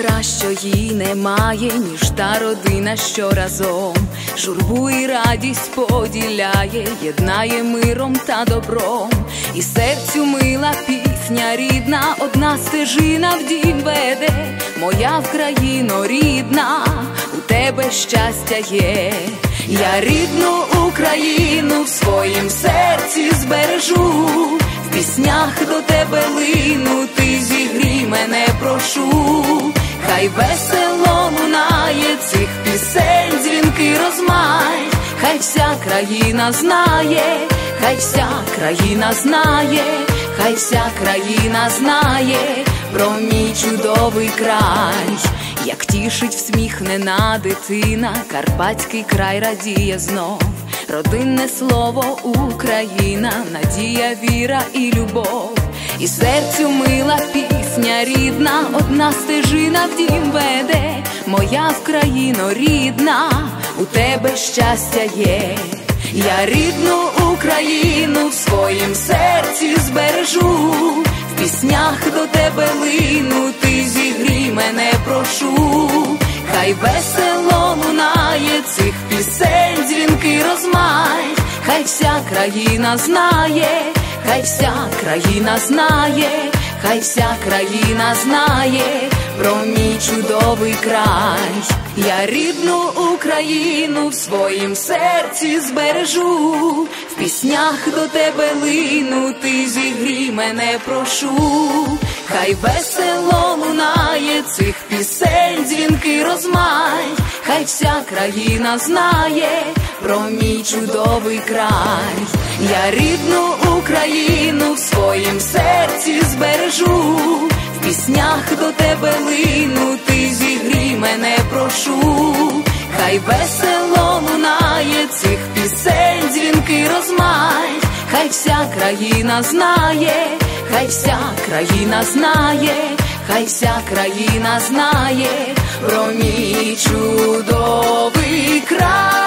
кращої немає, ніж та родина, що разом журбу і радість поділяє, єднає миром та добром. І серцю мила пісня рідна, одна стежина в дім веде. Моя Вкраїно рідна, у тебе щастя є. Я рідну Україну в своїм серці збережу, в піснях до тебе лину, ти зігрій мене, прошу. Хай весело лунає цих пісень дзвінкий розмай, хай вся країна знає, хай вся країна знає, хай вся країна знає про мій чудовий край. Як тішить всміхнена дитина, карпатський край радіє знов. Родинне слово Україна, надія, віра і любов. І серцю мила пісня рідна, одна стежина в дім веде. Моя Вкраїно рідна, у тебе щастя є. Я рідну Україну в своїм серці збережу, в піснях до тебе лину, ти зігрій мене, прошу. Хай весело лунає цих пісень дзвінкий розмай, хай вся країна знає, хай вся країна знає, хай вся країна знає про мій чудовий край. Я рідну Україну в своїм серці збережу, в піснях до тебе лину, ти зігрій мене, прошу. Хай весело лунає цих пісень дзвінкий розмай, хай вся країна знає про мій чудовий край. Я рідну Україну в своїм серці збережу, в піснях до тебе лину, ти зігрій мене, прошу. Хай весело лунає цих пісень дзвінкий розмай, хай вся країна знає, хай вся країна знає, хай вся країна знає про мій чудовий край.